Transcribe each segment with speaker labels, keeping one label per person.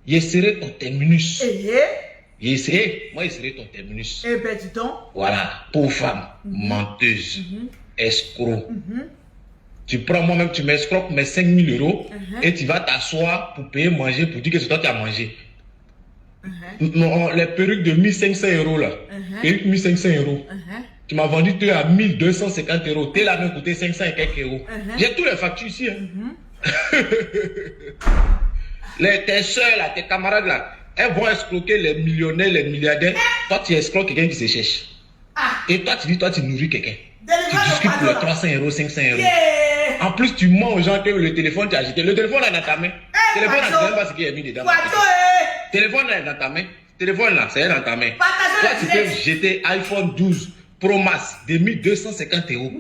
Speaker 1: Je serai ton terminus.
Speaker 2: Eh?
Speaker 1: Moi, je serai ton terminus.
Speaker 2: Eh ben, dis donc.
Speaker 1: Voilà, pauvre femme, menteuse, escroc. Tu prends moi-même, tu m'escroques mes 5 000 € et tu vas t'asseoir pour payer manger, pour dire que c'est toi qui as mangé. Non, les perruques de 1500 € là, perruques 1500 €. Tu m'as vendu toi à 1250 €. T'es là même coûté 500 et quelques euros. J'ai tous les factures ici. Tes soeurs là, tes camarades là, elles vont escroquer les millionnaires, les milliardaires. Toi, tu escroques quelqu'un qui se cherche. Et toi, tu dis, toi, tu nourris quelqu'un. Tu discutes pour les 300 €, 500 €. En plus, tu mens aux gens que le téléphone t'a acheté. Le téléphone là dans ta main. Le téléphone là, tu ne sais même pas ce qu'il y a mis dedans. Le téléphone là dans ta main. Le téléphone là, c'est dans ta main. Toi, tu peux jeter iPhone 12 Pro Max de 1250 €.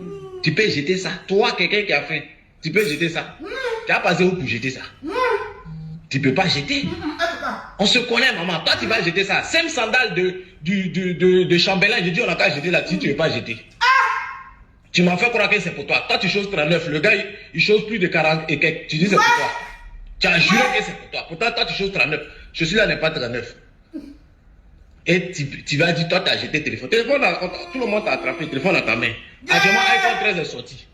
Speaker 1: Tu peux jeter ça. Toi, quelqu'un qui a faim, tu peux jeter ça. Tu as passé où pour jeter ça? Tu ne peux pas jeter. On se connaît, maman. Toi, tu vas jeter ça. 5 sandales de chambellan. Je dis, on n'a qu'à jeter là-dessus, tu ne veux pas jeter. Tu m'en fais croire que c'est pour toi. Toi, tu choses 39. Le gars, il chose plus de 40 et quelques. Tu dis c'est pour toi. Tu as juré que c'est pour toi. Pourtant, toi, tu choses 39. Je suis là, n'est pas 39. Et tu vas dire, toi, tu as jeté le téléphone. Téléphone, tout le monde t'a attrapé. Téléphone dans ta main. Actuellement, iPhone 13 est sorti.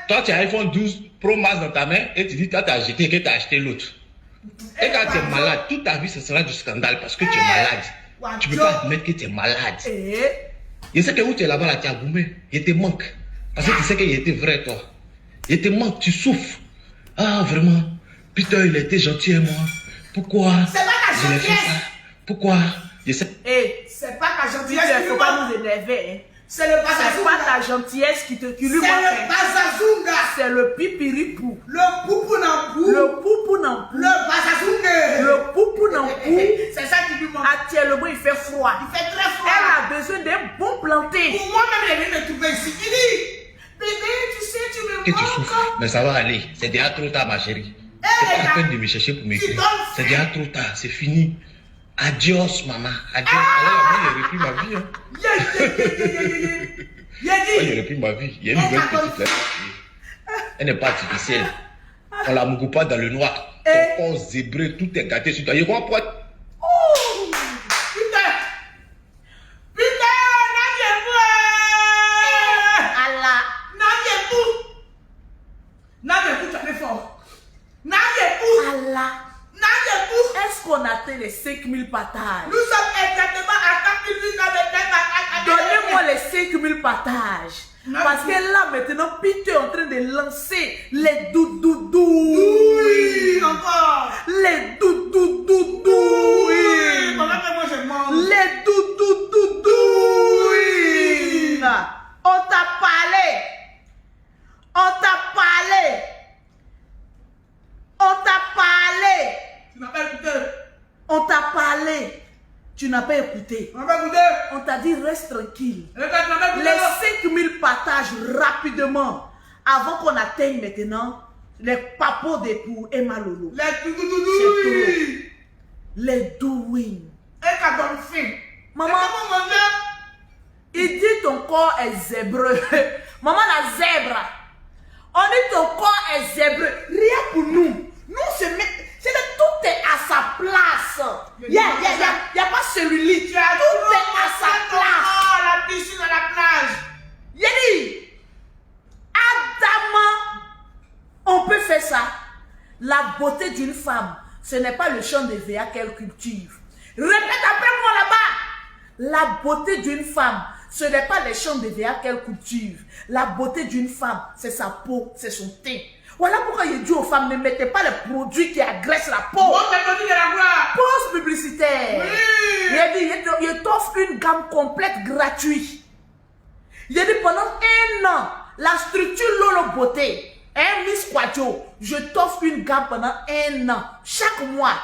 Speaker 1: Toi, tu as iPhone 12 Pro Max dans ta main et tu dis, toi, tu as jeté et que tu as acheté l'autre. Et quand tu es malade, toute ta vie, ce sera du scandale parce que tu es malade. Tu ne peux pas admettre que tu es malade. Je sais que où tu es là-bas, là, tu as boumé. Il te manque. Parce que tu sais qu'il était vrai, toi. Il te manque, tu souffres. Ah, vraiment. Putain, il était gentil avec moi. Pourquoi?
Speaker 2: C'est pas ta gentillesse.
Speaker 1: Pourquoi? Je sais.
Speaker 2: C'est pas ta gentillesse. Il ne faut pas nous énerver. C'est le bazazunga. C'est pas ta gentillesse qui lui manque. C'est le bazazunga. C'est le pipiripou. Le poupounambou. Le poupounambou. Le bazazunga. Le poupounambou. C'est ça qui lui manque. Actuellement, il fait froid. Il fait très froid. Elle a besoin d'un bon planté. Pour moi-même, elle vient me trouver ici. Il dit, bébé, tu sais, tu me manques.
Speaker 1: Que tu souffres. Mais ça va aller. C'est déjà trop tard, ma chérie. C'est pas la peine de me chercher pour m'écrire. C'est déjà trop tard. C'est fini. Adios, maman. Adios. Alors, moi, j'ai repris ma vie. J'ai repris ma vie. Il y a une nouvelle petite là. Elle n'est pas artificielle. On la mouille pas dans le noir. Ton corps zébré, tout est gâté sur toi. Il croit quoi?
Speaker 2: Putain! Putain! Allah! N'avez-vous jamais fort? N'avez-vous? Allah! Est-ce qu'on atteint les 5000 partages? Nous sommes exactement à 4000 Donnez-moi les 5000 partages. Parce que là, maintenant, Peter est en train de lancer les doudoudou. Oui, encore. Les doudoudou. Oui. Moi, je mange. Les doudoudou. Oui. On t'a parlé. On t'a parlé. On t'a parlé. Tu n'as pas écouté. On t'a parlé. Tu n'as pas écouté. On t'a dit reste tranquille. Les 5000 partages rapidement. Avant qu'on atteigne maintenant les papos d'époux et Malolo. Les doudoudoudou. Les dououines. Et qu'à donne fin. Maman, il dit ton corps est zébreux. Maman la zèbre. On dit ton corps est zébreux. Rien pour nous. Nous, c'est que tout est à sa place. Il n'y a pas celui-là. Tout est à sa place. La piscine à la plage. Il dit, Adama, on peut faire ça. La beauté d'une femme, ce n'est pas le champ de VA qu'elle cultive. Répète après moi là-bas. La beauté d'une femme, ce n'est pas les champs de VA qu'elle cultive. La beauté d'une femme, c'est sa peau, c'est son teint. Voilà pourquoi il dit aux femmes, ne mettez pas les produits qui agressent la peau. Pause publicitaire. Oui. Il t'offre une gamme complète gratuite. Il a dit pendant 1 an, la structure Lolo Beauté, Miss Quadio, je t'offre une gamme pendant 1 an. Chaque mois,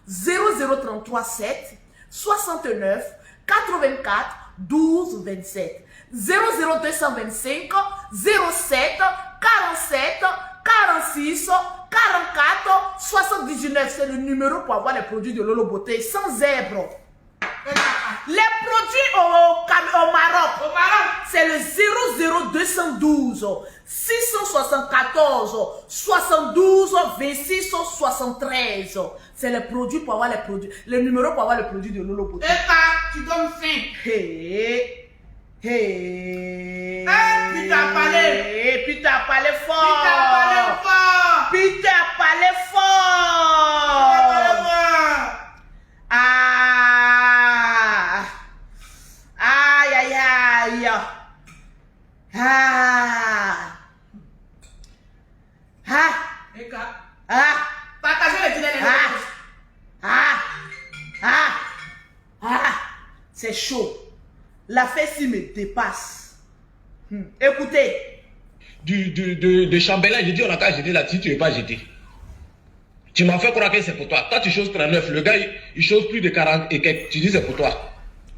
Speaker 2: 0033 7 69 84 12 27. 00225 07 47 46 44 79. C'est le numéro pour avoir les produits de Lolo Beauté sans zèbre. Les produits au Maroc, c'est le 00212 674 72 26 73. C'est les produits pour avoir les produits. Le numéro pour avoir le produit de Lolo Beauté.
Speaker 3: Tu donnes faim.
Speaker 2: Puis
Speaker 3: t'as parlé.
Speaker 2: Puis t'as parlé fort.
Speaker 3: Puis t'as parlé fort.
Speaker 2: Puis t'as parlé fort. Ah. Aïe, aïe, aïe. Ah. Ah. Ah.
Speaker 3: Partagez le dîner.
Speaker 2: C'est chaud. La fesse me dépasse. Écoutez.
Speaker 1: De chambellan, j'ai dit on a qu'à jeter là-dessus, tu ne veux pas jeter. Tu m'as fait croire que c'est pour toi. Toi, tu choses 39. Le gars, il chose plus de 40 et quelques. Tu dis c'est pour toi.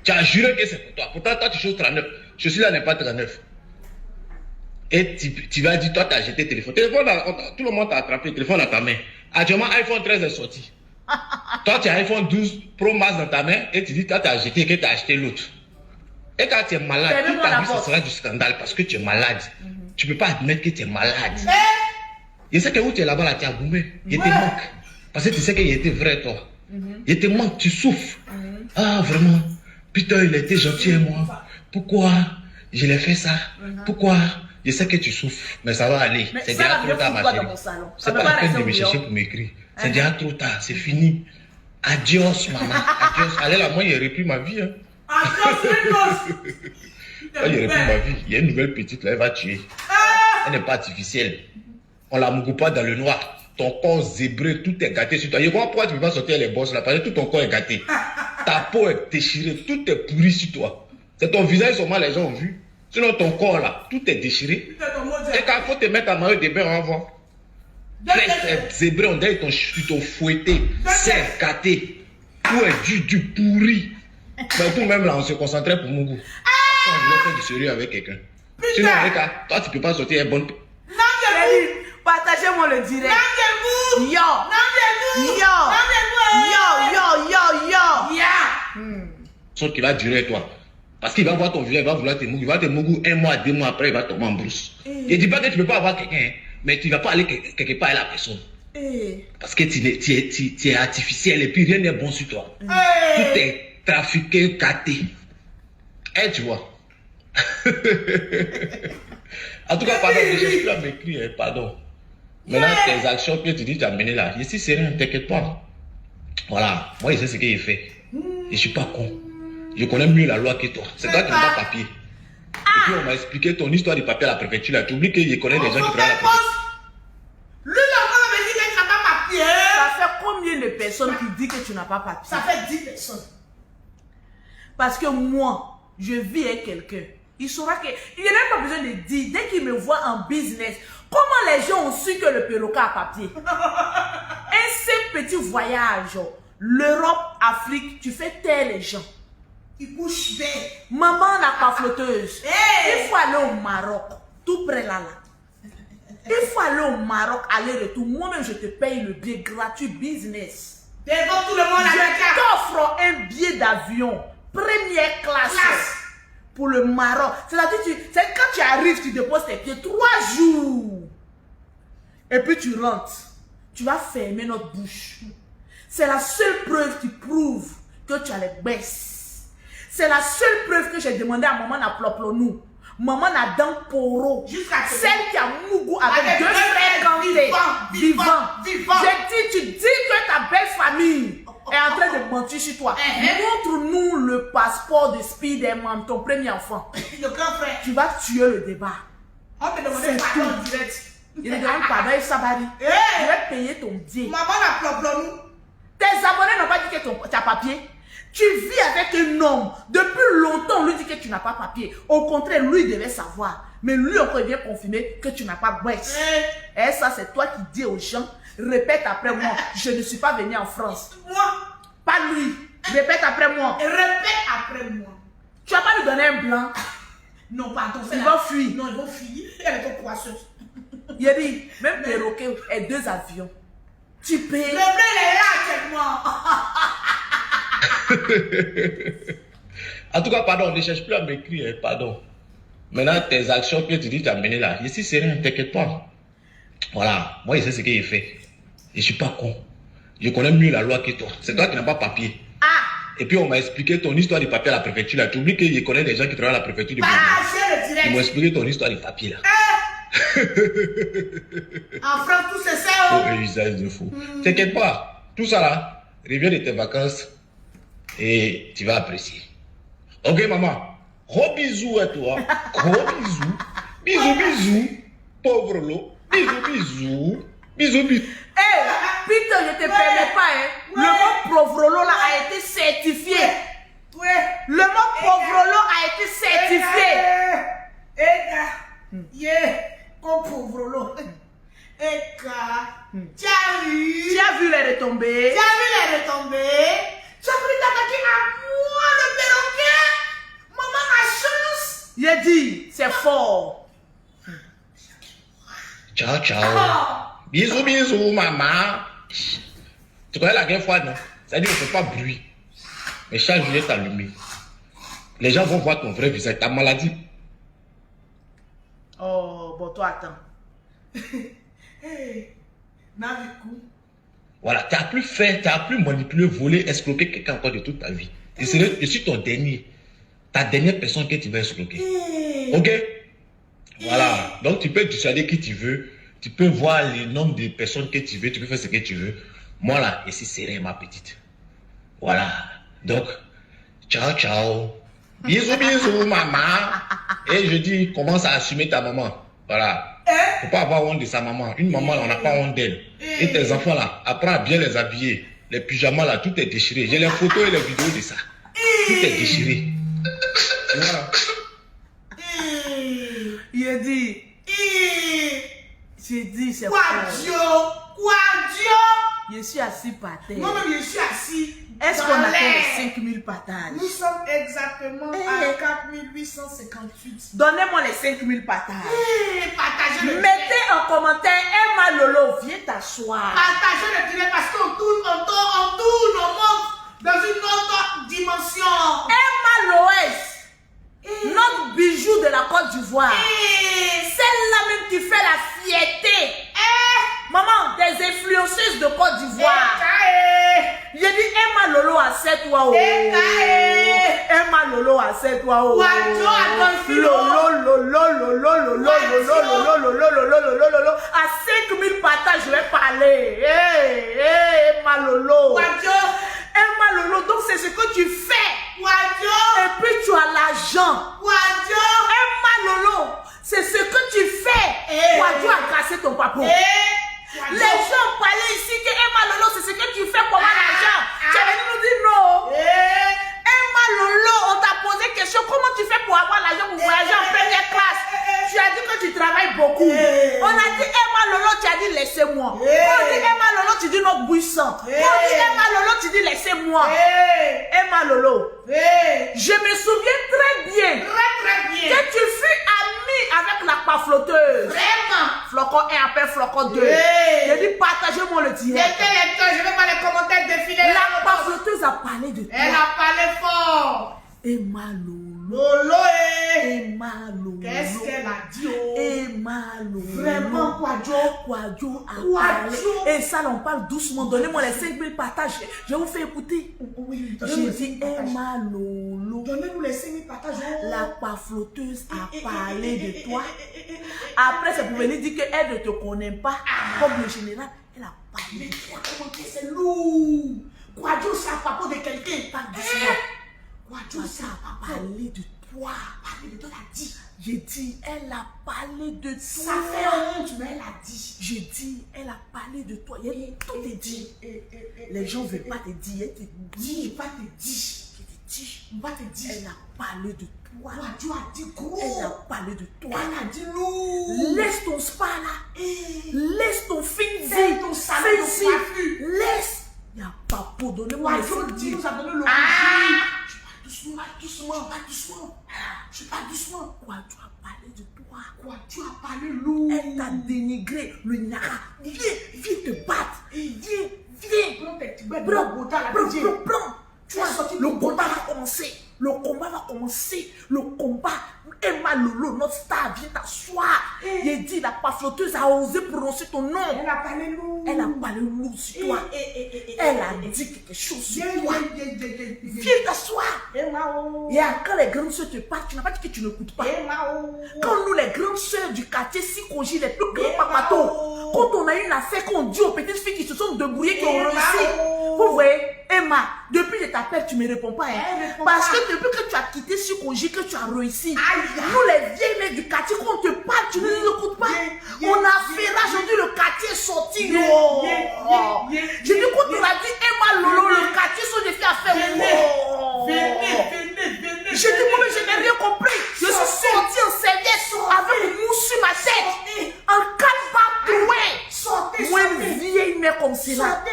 Speaker 1: Tu as juré que c'est pour toi. Pourtant, toi, tu choses 39. Je suis là, n'est pas 39. Et tu vas dire, toi, tu as jeté le téléphone. Tout le monde t'a attrapé le téléphone dans ta main. Actuellement, iPhone 13 est sorti. Toi, tu as iPhone 12 Pro Max dans ta main et tu dis, toi, tu as jeté et que tu as acheté l'autre. Et quand tu es malade, toute ta vie, ça sera du scandale parce que tu es malade. Tu ne peux pas admettre que tu es malade. Je sais que où tu es là-bas, là, tu as goumé. Il te manque. Parce que tu sais qu'il était vrai, toi. Il te manque, tu souffres. Ah, vraiment. Putain, il était gentil avec moi. Pourquoi je l'ai fait ça? Pourquoi? Je sais que tu souffres, mais ça va aller. C'est déjà trop tard, ma chérie. C'est pas la peine de me chercher pour m'écrire. C'est déjà trop tard, c'est fini. Adios, maman. Adios. Allez, là, moi, il aurait pris ma vie. Hein. Il aurait pris ma vie. Il y a une nouvelle petite, là, elle va tuer. Elle n'est pas artificielle. On la mougue pas dans le noir. Ton corps zébré, tout est gâté sur toi. Je vois pourquoi tu ne peux pas sortir les bosses là, parce que tout ton corps est gâté. Ta peau est déchirée, tout est pourri sur toi. C'est ton visage seulement les gens ont vu. Sinon ton corps là, tout est déchiré. Et quand il faut te mettre à maillot de bain avant. C'est zébré, on dirait qu'ils t'ont fouetté. C'est gâté. Tout est du pourri. Mais tout même là, on se concentrait pour mon goût. On voulait faire du sérieux avec quelqu'un. Sinon, toi tu ne peux pas sortir une bonne.
Speaker 2: Partagez-moi le direct. Yo.
Speaker 1: Sauf qu'il va durer toi. Parce qu'il va voir ton visage, il va vouloir te mouiller. Il va te mouiller 1 mois, 2 mois après, il va tomber en brousse. Je ne dis pas que tu ne peux pas avoir quelqu'un, mais tu ne vas pas aller quelque part à la personne. Parce que tu es artificiel et puis rien n'est bon sur toi. Tout est trafiqué, gâté. Et tu vois. En tout cas, pardon, je ne cherche plus à m'écrire, pardon. Maintenant, tes actions que tu dis, tu as menées là, je suis sérieux, ne t'inquiète pas. Voilà, moi je sais ce qu'il fait. Et je ne suis pas con. Je connais mieux la loi que toi. C'est toi qui n'as pas papier. Et puis on m'a expliqué ton histoire de papier à la préfecture là. Tu oublies que je connais des gens qui travaillent à la préfecture.
Speaker 3: Lui, l'enfant me dit que tu n'as pas papier.
Speaker 2: Ça fait combien de personnes qui disent que tu n'as pas papier?
Speaker 3: Ça fait 10 personnes.
Speaker 2: Parce que moi, je vis avec quelqu'un. Il saura que... Il n'a même pas besoin de dire. Dès qu'il me voit en business, comment les gens ont su que le perroquet a papier? Un seul petit voyage. L'Europe, Afrique, tu fais taire les gens.
Speaker 3: Il bouge bien.
Speaker 2: Maman n'a pas flotteuse. Il faut aller au Maroc. Tout près là. Il faut aller au Maroc, aller-retour. Moi-même, je te paye le billet gratuit business.
Speaker 3: Devant tout le monde,
Speaker 2: je t'offre un billet d'avion première classe. Pour le Maroc. C'est-à-dire, c'est quand tu arrives, tu déposes tes pieds 3 jours. Et puis tu rentres. Tu vas fermer notre bouche. C'est la seule preuve qui prouve que tu as les baisses. C'est la seule preuve que j'ai demandé à maman à Ploplonou. Maman a dans Poro. Celle qui a Mougou avec 2 frères Kanté. Vivant. J'ai dit, tu dis que ta belle famille est en train de mentir sur toi. Montre-nous le passeport de Spiderman, ton premier enfant.
Speaker 3: Le grand frère.
Speaker 2: Tu vas tuer le débat.
Speaker 3: On te demande pardon en direct.
Speaker 2: Il ne demande pardon, il s'abari. Je vais payer ton billet.
Speaker 3: Maman a Ploplonou.
Speaker 2: Tes abonnés n'ont pas dit que tu as papier. Tu vis avec un homme. Depuis longtemps, on lui dit que tu n'as pas papier. Au contraire, lui devait savoir. Mais lui encore vient confirmer que tu n'as pas boîte. Et ça, c'est toi qui dis aux gens, répète après moi, je ne suis pas venu en France.
Speaker 3: Moi.
Speaker 2: Pas lui. Répète après moi.
Speaker 3: Répète après moi.
Speaker 2: Tu vas pas lui donner un blanc.
Speaker 3: Non, pardon.
Speaker 2: Il va fuir.
Speaker 3: Non, il va fuir. Elle est trop poisseuse.
Speaker 2: Il a dit, même perroquet et 2 avions. Tu payes.
Speaker 3: Le blé, il est là actuellement.
Speaker 1: En tout cas, pardon, ne cherche plus à m'écrire, hein, pardon. Maintenant, tes actions que tu dis t'as menées là, ici c'est rien, t'inquiète pas. Voilà, moi je sais ce que j'ai fait. Je suis pas con. Je connais mieux la loi que toi. C'est toi qui n'as pas papier. Et puis on m'a expliqué ton histoire de papier à la préfecture là. Tu oublies que je connais des gens qui travaillent à la préfecture de Ils m'ont expliqué ton histoire de papier là.
Speaker 3: En France, tout c'est ça.
Speaker 1: Oh, un usage de fou. T'inquiète pas. Tout ça là, reviens de tes vacances et tu vas apprécier. Ok maman. Gros bisous à toi. Gros bisous. Bisous, bisous. Pauvre lot. Bisous, bisous. Bisous, bisous.
Speaker 2: Hey, Peter, je ne te permets pas, hein. Le mot Provrolo là a été certifié. Le mot Provrolo a été certifié.
Speaker 3: Comme Provrolo. Tu as
Speaker 2: vu les retombées?
Speaker 3: Tu as vu les retombées? Tu as voulu t'attaquer à moi, le perroquet? Maman, ma chance.
Speaker 2: J'ai dit, c'est fort.
Speaker 1: Ciao, ciao. Bisous, bisous, maman. Tu connais la guerre froide, non? Ça dit qu'on ne fait pas bruit. Mais chaque jour est allumé. Les gens vont voir ton vrai visage, ta maladie.
Speaker 2: Oh, bon, toi, attends.
Speaker 1: Voilà, tu n'as plus fait, tu n'as plus manipulé, volé, escroqué quelqu'un encore de toute ta vie. Je suis ton dernier. Ta dernière personne que tu vas escroquer. Ok? Voilà. Donc tu peux dissuader qui tu veux. Tu peux voir le nombre de personnes que tu veux. Tu peux faire ce que tu veux. Moi là, ici c'est ma petite. Voilà. Donc, ciao, ciao. Bisous, bisous, maman. Et je dis, commence à assumer ta maman. Voilà. Faut pas avoir honte de sa maman. Une maman, là, on n'a pas honte d'elle. Et tes enfants là, apprends à bien les habiller. Les pyjamas là, tout est déchiré. J'ai les photos et les vidéos de ça. Tout est déchiré. Voilà.
Speaker 2: J'ai dit, c'est
Speaker 3: quoi Dieu?
Speaker 2: Je suis assis par terre.
Speaker 3: Moi-même, je suis assis.
Speaker 2: Est-ce qu'on a fait les 5000 partages?
Speaker 3: Nous sommes exactement à 4858.
Speaker 2: Donnez-moi les 5000 partages.
Speaker 3: Partagez le
Speaker 2: Mettez en commentaire, Emma Lolo, viens t'asseoir.
Speaker 3: Partagez le direct parce qu'on tourne, on monte dans une autre dimension.
Speaker 2: Emma Loès, notre bijou de la Côte d'Ivoire. Celle-là même qui fait la fierté. Maman, des influenceuses de Côte d'Ivoire. J'ai dit Emma Lolo à 7 toi. Emma Lolo à 7 toi. Lolo. À 5000 partages, je vais parler. Emma Lolo. Emma Lolo, donc c'est ce que tu fais. Et puis tu as l'argent. Emma Lolo, c'est ce que tu fais. Wadjo a cassé ton papa. Les gens parlaient ici que Emma Lolo, c'est ce que tu fais pour avoir l'argent. Tu es venu nous dire non. Emma Lolo, on t'a posé question, comment tu fais pour avoir l'argent pour voyager en première classe? Tu as dit que tu travailles beaucoup. On a dit Emma Lolo, tu as dit laissez-moi. On dit Emma Lolo, tu dis notre buisson. On dit Emma Lolo, tu dis laissez-moi. Emma Lolo, je me souviens très bien que tu fus amie avec la flotteuse.
Speaker 3: Vraiment.
Speaker 2: Flocon 1 après Flocon 2. J'ai dit partagez-moi le direct.
Speaker 3: Je vais pas les commentaires défiler.
Speaker 2: La flotteuse a parlé de toi.
Speaker 3: Elle a parlé fort.
Speaker 2: Emma Lolo. Emma Lolo.
Speaker 3: Qu'est-ce qu'elle a dit?
Speaker 2: Emma Lolo.
Speaker 3: Vraiment,
Speaker 2: Wadjo a parlé. Et ça, on parle doucement. Donnez-moi les 5000 partages. Je vous fais écouter. J'ai dit Emma Lolo.
Speaker 3: Donnez-nous les 5000 partages.
Speaker 2: La flotteuse a parlé de toi. Après, c'est pour venir dire qu'elle ne te connaît pas. Comme le général, elle a parlé de toi.
Speaker 3: C'est lourd. Wadjo, c'est à propos de quelqu'un.
Speaker 2: Parle doucement.
Speaker 3: Wadjo, ça a
Speaker 2: parlé de toi.
Speaker 3: Parlé de toi, elle a dit.
Speaker 2: J'ai dit, elle a parlé de toi.
Speaker 3: Ça fait honte, mais elle a dit.
Speaker 2: J'ai dit, elle a parlé de toi. Tout est dit. Les gens ne veulent pas te dire. Elle te dit.
Speaker 3: Pas te dire.
Speaker 2: Je te dis.
Speaker 3: Pas te dire.
Speaker 2: Elle a parlé de toi.
Speaker 3: Wadjo a dit gros.
Speaker 2: Elle a parlé de toi.
Speaker 3: Elle a dit lourd.
Speaker 2: Laisse ton spa là. Laisse ton finzi.
Speaker 3: Fais ton salon de coiffure.
Speaker 2: Laisse. Il n'y a pas pour donner moi.
Speaker 3: Wadjo dit, nous a donné le Je parle doucement.
Speaker 2: Wadjo a parlé de toi.
Speaker 3: Wadjo a parlé lourd.
Speaker 2: Elle t'a dénigré. Le Nara. Viens te battre. Viens.
Speaker 3: Prends tes petits bêtes.
Speaker 2: Prends. Tu vois, le combat va commencer. Le combat va commencer. Le combat. Emma Lolo, notre star, vient t'asseoir. Il dit, la pafloteuse a osé prononcer ton nom.
Speaker 3: Elle a parlé lourd.
Speaker 2: Elle a parlé lourd sur toi. Elle a dit quelque chose sur toi. Viens t'asseoir. Et quand les grandes soeurs te parlent, tu n'as pas dit que tu n'écoutes pas. Quand nous, les grandes soeurs du quartier Sikoji, les plus grands papatos, quand on a une affaire, qu'on dit aux petites filles qui se sont débrouillées, qui ont réussi. Vous voyez, Emma, depuis que je t'appelle, tu ne me réponds pas. Parce que depuis que tu as quitté Sikoji, que tu as réussi. Nous, les vieilles mères du quartier, quand on te parle, tu ne nous écoutes pas. On a fait là, aujourd'hui, le quartier est sorti. J'ai dit, quand tu m'as dit, Emma Lolo, le quartier sont des filles à faire. J'ai dit, moi, je n'ai rien compris. Je suis sorti en serviette avec une mousse sur ma tête. En 4 pas troué. Moi, une vieille mère comme cela.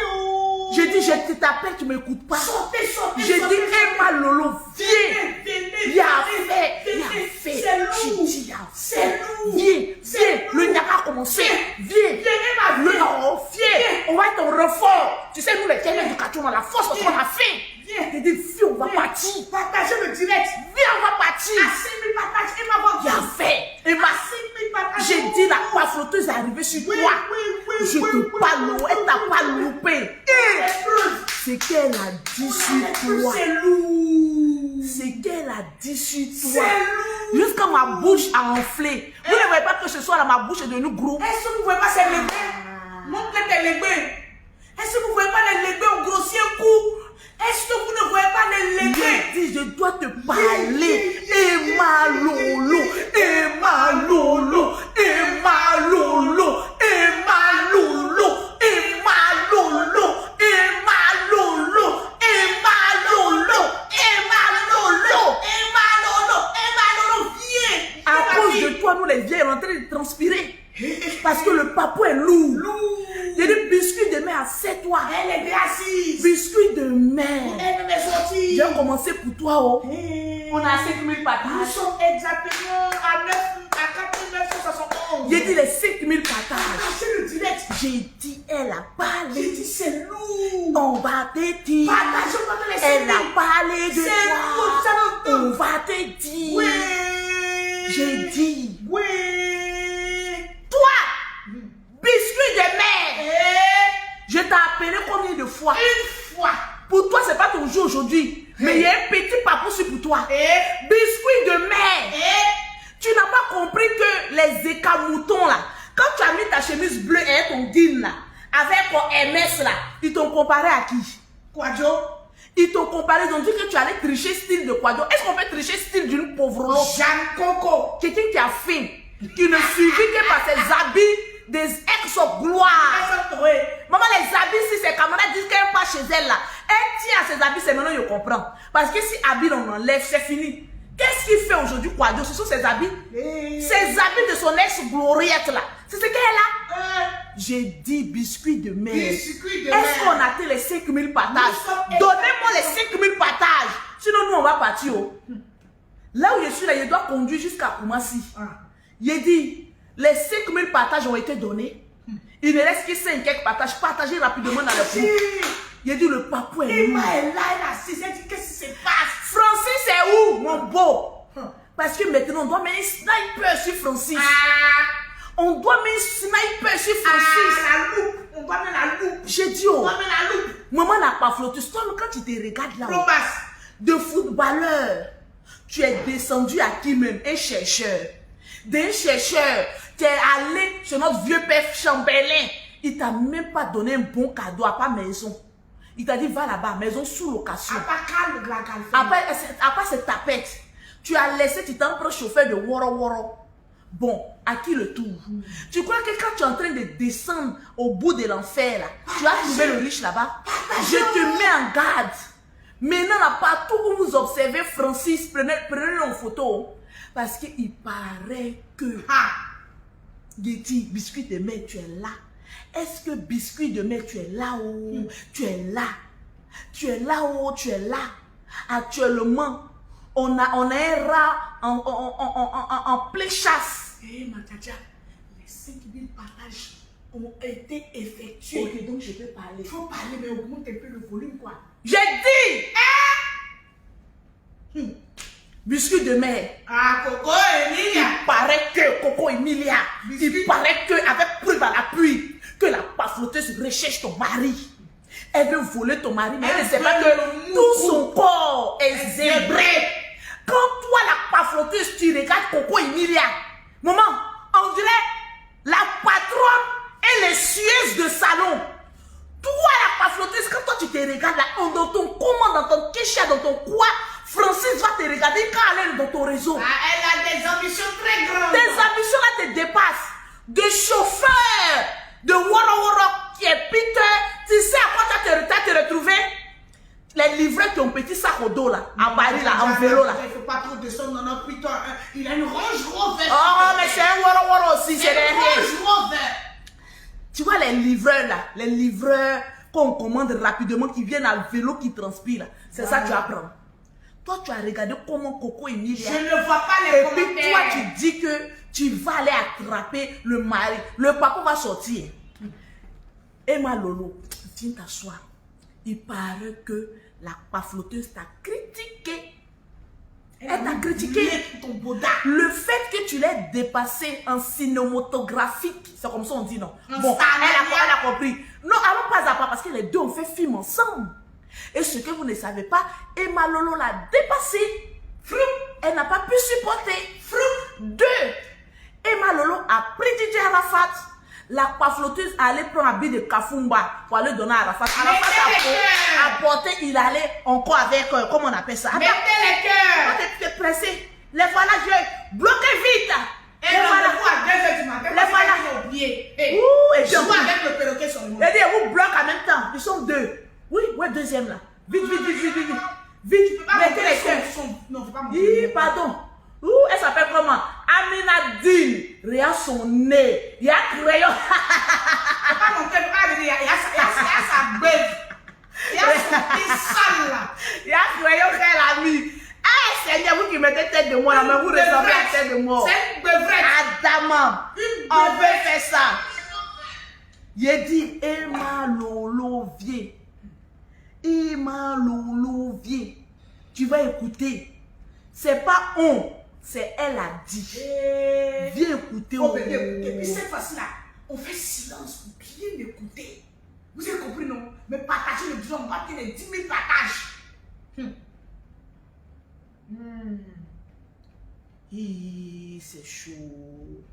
Speaker 2: J'ai dit, je t'appelle, tu ne m'écoutes pas. J'ai dit, Emma Lolo, viens. Il a fait. J'ai dit, il a fait. Viens. Le Niaka a commencé. Viens. Viens. On va être en renfort. Tu sais, nous, les ténèbres du quartier, on a la force parce qu'on a faim. J'ai dit, viens, on va partir.
Speaker 3: Partagez le direct.
Speaker 2: Viens, on va partir.
Speaker 3: À 5000 partages, Emma va.
Speaker 2: Il a fait. Emma,
Speaker 3: 5000 partages.
Speaker 2: j'ai dit, la pafloteuse est arrivée sur toi. Je te parle, elle t'a pas loupé. C'est qu'elle a dit sur toi.
Speaker 3: C'est lourd.
Speaker 2: C'est qu'elle a dit sur toi. Jusqu'à ma bouche a enflé. Vous ne voyez pas que ce soir là, ma bouche est devenue gros.
Speaker 3: Est-ce que vous ne voyez pas ces légués? Montre-les tes légués. Est-ce que vous ne voyez pas les légués au grossier coup? Est-ce que vous ne voyez pas les légués?
Speaker 2: J'ai dit, je dois te parler. Emma Lolo, Emma Lolo, Emma Lolo, Emma Lolo, Emma Lolo, Emma Lolo, Emma Lolo, Emma Lolo,
Speaker 3: Emma Lolo, viens.
Speaker 2: À cause de toi, nous les vieilles, on est en train de transpirer. Parce que le papou est lourd. J'ai dit biscuit de mer, assieds-toi.
Speaker 3: Elle est bien assise.
Speaker 2: Biscuit de mer.
Speaker 3: Elle est sortie.
Speaker 2: J'ai commencé pour toi. Oh. On a 5000
Speaker 3: Nous
Speaker 2: partages.
Speaker 3: sommes exactement à 4971.
Speaker 2: J'ai dit les 5000 partages.
Speaker 3: Partagez le direct.
Speaker 2: J'ai dit, elle a parlé.
Speaker 3: J'ai dit c'est lourd.
Speaker 2: On va te dire.
Speaker 3: Partagez pas les
Speaker 2: Elle
Speaker 3: 5000.
Speaker 2: a parlé de
Speaker 3: C'est lourd, ça
Speaker 2: toi.
Speaker 3: nous
Speaker 2: On va te dire.
Speaker 3: Oui.
Speaker 2: J'ai dit.
Speaker 3: Oui.
Speaker 2: Toi, biscuit de mer. Je t'ai appelé combien de fois?
Speaker 3: Une fois.
Speaker 2: Pour toi, c'est pas ton jour aujourd'hui. Mais il y a un petit papouci pour toi. Biscuit de mer. Tu n'as pas compris que les écamoutons là, quand tu as mis ta chemise bleue et ton jean là, avec ton MS là, ils t'ont comparé à qui?
Speaker 3: Quadjo.
Speaker 2: Ils t'ont comparé, ils ont dit que tu allais tricher style de Quadjo. Est-ce qu'on peut tricher style d'une pauvre
Speaker 3: Jeanne Coco.
Speaker 2: Quelqu'un qui a faim, qui ne suivit que par ses habits des ex-gloires. Maman, les habits, si ses camarades disent qu'elle part chez elle là, elle tient à ses habits, c'est maintenant je comprends. Parce que si habits on enlève, c'est fini. Qu'est-ce qu'il fait aujourd'hui, Quadjo? Ce sont ses habits. Ses habits de son ex-gloriette là. C'est ce qu'elle a. J'ai dit biscuit de mer.
Speaker 3: Biscuit de mer.
Speaker 2: Est-ce qu'on a atteint les 5000 partages? Donnez-moi les 5000 partages. Sinon, nous, on va partir. Oh. Là où je suis là, je dois conduire jusqu'à Koumassi. J'ai dit, les 5000 partages ont été donnés. Il ne reste que 5 quelques partages. Partagez rapidement dans le groupe. J'ai dit, le papou est
Speaker 3: Emma
Speaker 2: où?
Speaker 3: est là, elle a assise. Elle dit, qu'est-ce qui se passe?
Speaker 2: Francis est où, mon beau? Parce que maintenant, on doit mettre un sniper sur Francis. On doit mettre un sniper sur Francis.
Speaker 3: La loupe. On doit mettre la loupe.
Speaker 2: J'ai dit,
Speaker 3: On
Speaker 2: oh,
Speaker 3: doit mettre la loupe.
Speaker 2: maman n'a pas flotté. Toi, quand tu te regardes là,
Speaker 3: Probasse.
Speaker 2: de footballeur, tu es descendu à qui même? Un chercheur. D'un chercheur, tu es allé chez notre vieux père Chambelin. Il t'a même pas donné un bon cadeau à pas maison. Il t'a dit, va là-bas, maison sous location. Après cette tapette, tu as laissé, tu t'en prends chauffeur de Woro Woro. Bon, à qui le tour? Tu crois que quand tu es en train de descendre au bout de l'enfer, là, tu as trouvé le riche là-bas? Je te mets en garde. Maintenant, là, partout où vous observez Francis, prenez-le en photo. Parce qu'il paraît que... Getty, biscuit de mer, tu es là. Est-ce que biscuit de mer, tu es là-haut? Tu es là. Tu es là-haut, tu es là. Actuellement, on a un rat en pleine chasse.
Speaker 3: Ma tcha, les 5000 partages ont été effectués.
Speaker 2: Ok, donc je peux parler.
Speaker 3: Il faut parler, mais augmente un peu le volume, quoi.
Speaker 2: J'ai dit! Biscuit de mer.
Speaker 3: Ah, Coco Emilia.
Speaker 2: Il paraît que Coco Emilia, il paraît que avec preuve à l'appui, que la pafloteuse recherche ton mari. Elle veut voler ton mari, mais elle ne sait pas que tout son corps est zébré. Quand toi, la pafloteuse, tu regardes Coco Emilia, maman, on dirait la patronne et les sueuses de salon. Toi, la pafloteuse, quand toi tu te regardes là, dans ton comment, dans ton kécha, dans ton quoi, Francis va te regarder quand elle est dans ton réseau.
Speaker 3: Ah, elle a des ambitions très grandes.
Speaker 2: Tes ambitions là te dépassent. De chauffeur, de woro qui est Peter. Tu sais à quoi tu as te retrouvé? Les livreurs qui ont petit sac au dos là, à Paris là, en vélo là.
Speaker 3: Il ne faut pas trop descendre dans notre Peter. Il a une Range Rover.
Speaker 2: Oh, mais c'est un woro aussi, c'est des
Speaker 3: Range Rover.
Speaker 2: Tu vois les livreurs là, les livreurs qu'on commande rapidement, qui viennent à vélo, qui transpirent là. C'est ça que tu apprends. Toi, tu as regardé comment Coco Emilia.
Speaker 3: Je ne vois pas les commentaires.
Speaker 2: Et puis toi, tu dis que tu vas aller attraper le mari. Le papa va sortir. Emma Lolo, viens t'asseoir. Il paraît que la pafloteuse t'a critiqué. Elle t'a critiqué.
Speaker 3: Ton boda.
Speaker 2: Le fait que tu l'aies dépassé en cinématographique, c'est comme ça on dit non. Bon,
Speaker 3: ça,
Speaker 2: elle a compris. Non, allons pas à pas parce que les deux ont fait film ensemble. Et ce que vous ne savez pas, Emma Lolo l'a dépassé. Elle n'a pas pu supporter. 2. Emma Lolo a pris DJ Arafat. La pafloteuse allait prendre un billet de Kafumba pour aller donner à Arafat. Arafat a porté, il allait encore avec, comment on appelle ça?
Speaker 3: Mettez les cœurs.
Speaker 2: Quand tu es pressé, les voilà, je bloquez vite.
Speaker 3: Et voilà, à 2h du matin,
Speaker 2: les voilà.
Speaker 3: j'ai oublié.
Speaker 2: Et
Speaker 3: je vois avec le perroquet sur le monde.
Speaker 2: Et vous bloquez en même temps. Ils sont 2. Oui, ouais, deuxième là. Vite, vite, vite, vite, vite. Vite, mettez les cœurs.
Speaker 3: Non, faut pas montrer.
Speaker 2: Pardon. Elle s'appelle comment? Aminadine. Regarde son nez. Il y a crayon.
Speaker 3: Faut pas montrer. Il y a sa bête. Il y a son petit sale là.
Speaker 2: Il y a crayon qu'elle a mis. Eh, Seigneur, vous qui mettez tête de moi là, mais vous ressemblez à tête de moi.
Speaker 3: C'est une bevrette.
Speaker 2: Adama. On veut faire ça. Il dit Emma Lolo viens. Emma Lolo viens. Tu vas écouter. C'est pas on, c'est elle a dit. Viens écouter.
Speaker 3: Oh, et puis cette fois-ci là, on fait silence pour bien écouter. Vous avez compris non? Mais partagez le disons, on va faire les 10 000 partages.
Speaker 2: C'est chaud.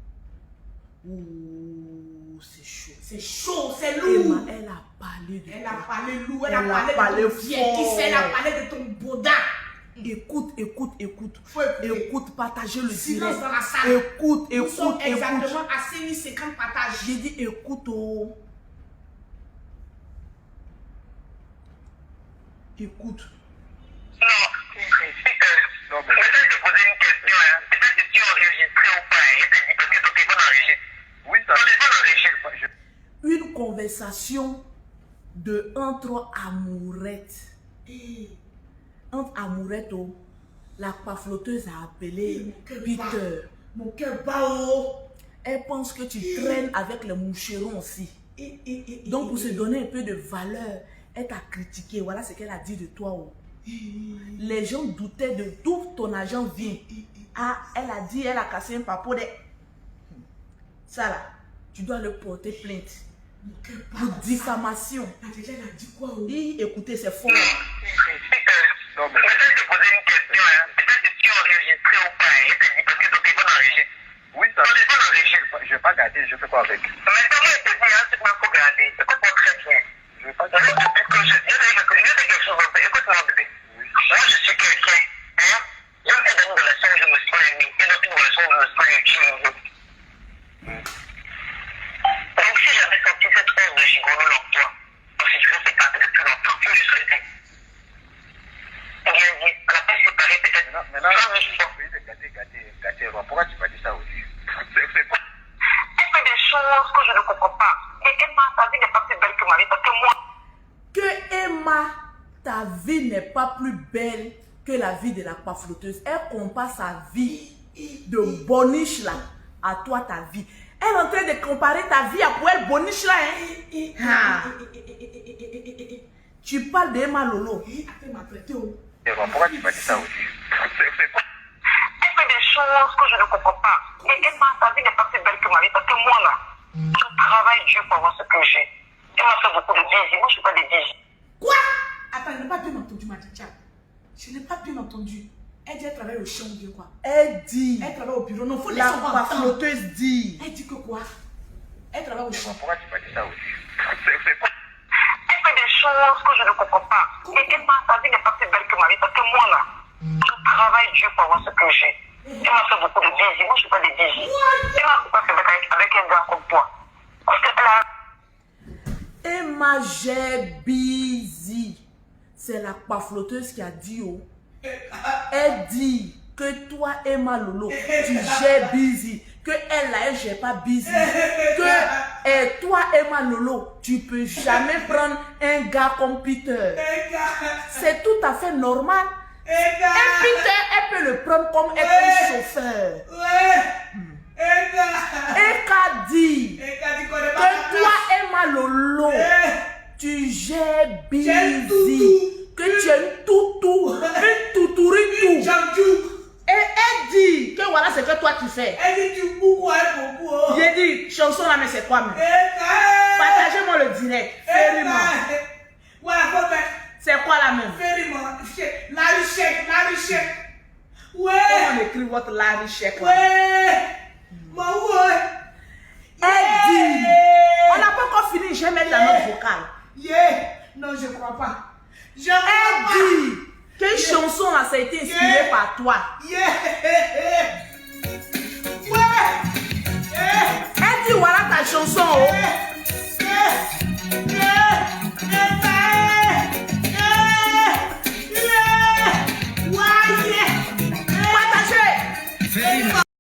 Speaker 2: C'est chaud.
Speaker 3: C'est chaud, c'est lourd.
Speaker 2: Emma, elle a parlé de
Speaker 3: Elle a parlé lourd,
Speaker 2: elle a parlé
Speaker 3: de ton vieillissement, elle a parlé de ton boda.
Speaker 2: Écoute.
Speaker 3: Faut écouter.
Speaker 2: Écoute, partagez le
Speaker 3: Silence
Speaker 2: direct.
Speaker 3: dans la salle.
Speaker 2: Écoute.
Speaker 3: Nous sommes exactement à 5050 partages.
Speaker 2: J'ai dit écoute. Écoute.
Speaker 4: Non, mais je vais te poser une question. Peut-être que tu es enregistré ou pas. Je te dis parce que tu n'es pas enregistré. Oui, ça n'est pas enregistré.
Speaker 2: Une conversation entre amourettes. Entre amourettes, la pafloteuse a appelé Peter.
Speaker 3: Mon cœur bat haut.
Speaker 2: Elle pense que tu traînes avec les moucherons aussi. Donc pour se donner un peu de valeur, elle t'a critiqué. Voilà ce qu'elle a dit de toi. Les gens doutaient de d'où ton argent vient. Ah, elle a dit, elle a cassé un papo de... Ça là, tu dois le porter plainte. Pour diffamation.
Speaker 3: Elle a dit quoi?
Speaker 2: Écoutez, c'est fort.
Speaker 4: Non, mais je vais te poser une question. Peut-être que tu es enregistré ou pas. Je te dis parce que tu n'es pas enregistré. Oui, ça n'est pas enregistré. Je vais pas garder, je fais quoi avec? Mais comment je te dis, c'est pas pour garder. Écoute-moi très bien. Je vais pas garder. Je dis quelque chose. Écoute-moi, bébé. Moi, je suis quelqu'un. J'ai fait une relation, je me sens aimé. Et dans une relation, je me sens utile. Donc, si j'avais senti cette once de gigolo en toi, parce que je ne sais pas, peut-être plus longtemps, plus je souhaitais. Bien dit, à la place de parler peut-être. Maintenant, gâter, pourquoi tu m'as dit ça aussi? C'est quoi? Elle fait des choses que je ne comprends pas. Et Emma, ta vie n'est pas plus belle que ma vie, parce que moi.
Speaker 2: Que Emma, ta vie n'est pas plus belle que la vie de la pafloteuse. Elle compare sa vie de boniche là à toi ta vie. Elle est en train de comparer ta vie à Poel Boniche là. Tu parles d'Emma Lolo.
Speaker 4: Pourquoi tu m'as dit ça aussi? C'est quoi? choses que je ne comprends pas. Et Emma, ta vie n'est pas plus belle que ma vie parce que moi là, je travaille dur pour avoir ce que j'ai. Emma fait beaucoup de bêtises. Moi, je ne suis pas des bêtises.
Speaker 3: Quoi? Attends, je n'ai pas bien entendu, ma tcha. Je n'ai pas bien entendu. Elle dit qu'elle travaille au champ ou bien quoi?
Speaker 2: Elle dit.
Speaker 3: Elle travaille au bureau. Non, faut
Speaker 2: La
Speaker 3: laisser voir.
Speaker 2: flotteuse dit.
Speaker 3: Elle dit que quoi? Elle travaille au champ.
Speaker 4: Pourquoi tu m'as dit ça aussi? C'est quoi? Elle fait des choses que je ne comprends pas. Et Emma, ta vie n'est pas plus belle que ma vie parce que moi là, je travaille dur pour avoir ce que j'ai. Emma fait beaucoup de bêtises. Moi, je ne suis pas des bêtises. Emma ne peut pas se mettre avec un gars comme toi. Parce qu'elle a...
Speaker 2: Emma j'ai busy. C'est la pafloteuse qui a dit oh. Elle dit que toi Emma Lolo tu gères busy. Que elle là elle gère pas busy. Que toi Emma Lolo tu peux jamais prendre un gars comme Peter. C'est tout à fait normal. Et Peter elle peut le prendre comme un chauffeur. Eka dit que toi Emma Lolo tu gères busy. Que tu es une toutou, une toutouritou. Et elle dit que voilà ce que toi tu fais.
Speaker 3: Elle dit tu bouges beaucoup.
Speaker 2: J'ai dit chanson là mais c'est quoi même? Partagez-moi le direct. Fais-moi.
Speaker 3: Voilà,
Speaker 2: c'est quoi la même?
Speaker 3: fais-moi. Larry Shake. Ouais.
Speaker 2: Comment on écrit votre Larry Shake là?
Speaker 3: Ouais.
Speaker 2: Elle dit. On n'a pas encore fini, je vais mettre la note vocale.
Speaker 3: Non, je crois pas.
Speaker 2: Elle dit que chanson là ça a été inspirée par toi.
Speaker 3: Ouais.